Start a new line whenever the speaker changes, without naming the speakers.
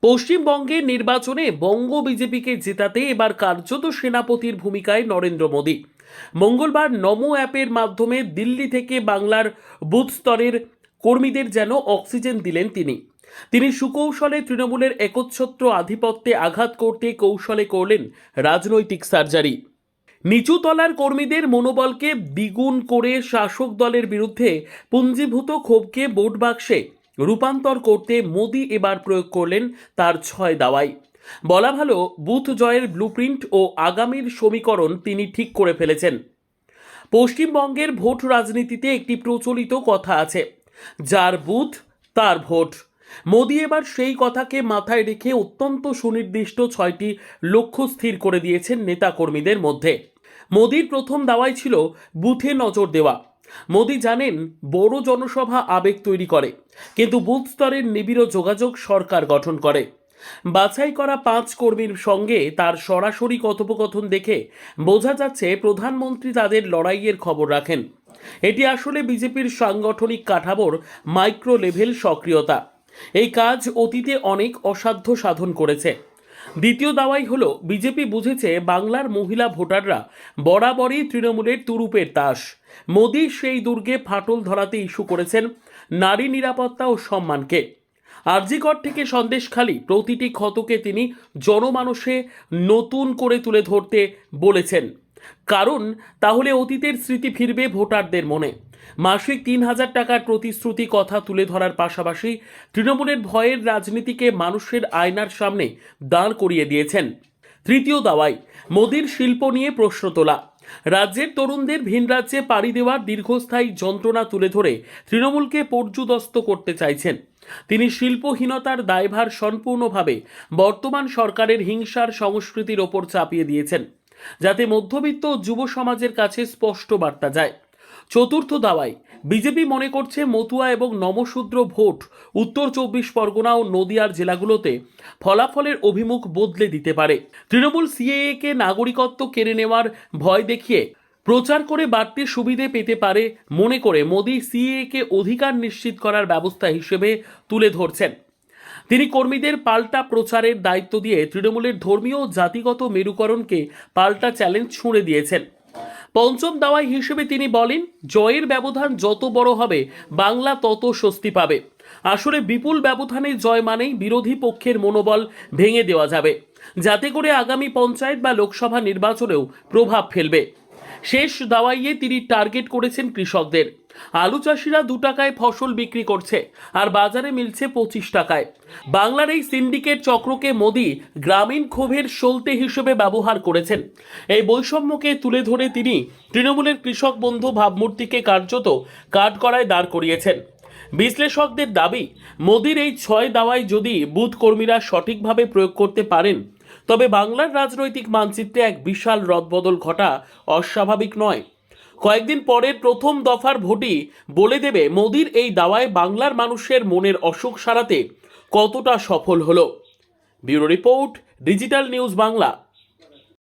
পশ্চিমবঙ্গের নির্বাচনে বঙ্গ বিজেপিকে জেতাতে এবার কার্যত সেনাপতির ভূমিকায় নরেন্দ্র মোদী। মঙ্গলবার নমো অ্যাপের মাধ্যমে দিল্লি থেকে বাংলার বুথ স্তরের কর্মীদের যেন অক্সিজেন দিলেন তিনি সুকৌশলে তৃণমূলের একচ্ছত্র আধিপত্যে আঘাত করতে কৌশলে করলেন রাজনৈতিক সার্জারি। নিচু তলার কর্মীদের মনোবলকে দ্বিগুণ করে শাসক দলের বিরুদ্ধে পুঞ্জীভূত ক্ষোভকে ভোট বাক্সে রূপান্তর করতে মোদি এবার প্রয়োগ করলেন তার 6 দাওয়াই। বলা ভালো, বুথ জয়ের ব্লুপ্রিন্ট ও আগামীর সমীকরণ তিনি ঠিক করে ফেলেছেন। পশ্চিমবঙ্গের ভোট রাজনীতিতে একটি প্রচলিত কথা আছে, যার বুথ তার ভোট। মোদি এবার সেই কথাকে মাথায় রেখে অত্যন্ত সুনির্দিষ্ট 6টি লক্ষ্য স্থির করে দিয়েছেন নেতাকর্মীদের মধ্যে। মোদির প্রথম দাওয়াই ছিল বুথে নজর দেওয়া। মোদি জানেন বড় জনসভা আবেগ তৈরি করে, কিন্তু বুথ স্তরের নিবিড় যোগাযোগ সরকার গঠন করে। বাছাই করা 5 কর্মীর সঙ্গে তার সরাসরি কথোপকথন দেখে বোঝা যাচ্ছে প্রধানমন্ত্রী তাদের লড়াইয়ের খবর রাখেন। এটি আসলে বিজেপির সাংগঠনিক কাঠামোর মাইক্রো লেভেল সক্রিয়তা। এই কাজ অতীতে অনেক অসাধ্য সাধন করেছে। দ্বিতীয় দাওয়াই হলো, বিজেপি বুঝেছে বাংলার মহিলা ভোটাররা বরাবরই তৃণমূলের তুরুপের তাস। মোদি সেই দুর্গে ফাটল ধরাতে ইস্যু করেছেন নারী নিরাপত্তা ও সম্মানকে। আরজিকর থেকে সন্দেশখালি প্রতিটি ক্ষতকে তিনি জনমানসে নতুন করে তুলে ধরতে বলেছেন, কারণ তাহলে অতীতের স্মৃতি ফিরবে ভোটারদের মনে। মাসিক 3,000 টাকার প্রতিশ্রুতি কথা তুলে ধরার পাশাপাশি তৃণমূলের ভয়ের রাজনীতিকে মানুষের আয়নার সামনে দাঁড় করিয়ে দিয়েছেন। তৃতীয় দাওয়াই, মোদির শিল্প নিয়ে প্রশ্ন তোলা। রাজ্যের তরুণদের ভিন রাজ্যে পাড়ি দেওয়ার দীর্ঘস্থায়ী যন্ত্রণা তুলে ধরে তৃণমূলকে পর্যুদস্ত করতে চাইছেন। তিনি শিল্পহীনতার দায়ভার সম্পূর্ণভাবে বর্তমান সরকারের হিংসার সংস্কৃতির ওপর চাপিয়ে দিয়েছেন, যাতে মধ্যবিত্ত যুব সমাজের কাছে স্পষ্ট বার্তা যায়। চতুর্থ দাওয়াই, বিজেপি মনে করছে মতুয়া এবং নমশূদ্র ভোট উত্তর 24 পরগনা ও নদিয়ার জেলাগুলোতে ফলাফলের অভিমুখ বদলে দিতে পারে। তৃণমূল সিএএ কে নাগরিকত্ব কেড়ে নেওয়ার ভয় দেখিয়ে প্রচার করে বাড়তি সুবিধে পেতে পারে মনে করে মোদি সিএএ কে অধিকার নিশ্চিত করার ব্যবস্থা হিসেবে তুলে ধরছেন। তিনি কর্মীদের পাল্টা প্রচারের দায়িত্ব দিয়ে তৃণমূলের ধর্মীয় ও জাতিগত মেরুকরণকে পাল্টা চ্যালেঞ্জ ছুঁড়ে দিয়েছেন। পঞ্চম দাওয়াই হিসেবে তিনি বলেন, জয়ের ব্যবধান যত বড় হবে বাংলা তত স্বস্তি পাবে। আসলে বিপুল ব্যবধানে জয় মানেই বিরোধী পক্ষের মনোবল ভেঙে দেওয়া যাবে, যাতে করে আগামী পঞ্চায়েত বা লোকসভা নির্বাচনেও প্রভাব ফেলবে। শেষ দাওয়াইয়ে তিনি টার্গেট করেছেন কৃষকদের। আলু চাষিরা 2 টাকায় ফসল বিক্রি করছে আর বাজারে মিলছে 25 টাকায়। বাংলার এই সিন্ডিকেট চক্রকে মোদি গ্রামীণ ক্ষোভের সলতে হিসেবে ব্যবহার করেছেন। এই বৈষম্যকে তুলে ধরে তিনি তৃণমূলের কৃষক বন্ধু ভাবমূর্তিকে কার্যত কাঠগড়ায় দাঁড় করিয়েছেন। বিশ্লেষকদের দাবি, মোদির এই 6 দাওয়াই যদি বুথ কর্মীরা সঠিকভাবে প্রয়োগ করতে পারেন, তবে বাংলার রাজনৈতিক মানচিত্রে এক বিশাল রদবদল ঘটা অস্বাভাবিক নয়। কয়েকদিন পরের প্রথম দফার ভোটই বলে দেবে মোদির এই দাওয়ায় বাংলার মানুষের মনের অসুখ সারাতে কতটা সফল হলো। Bureau report, digital news Bangla.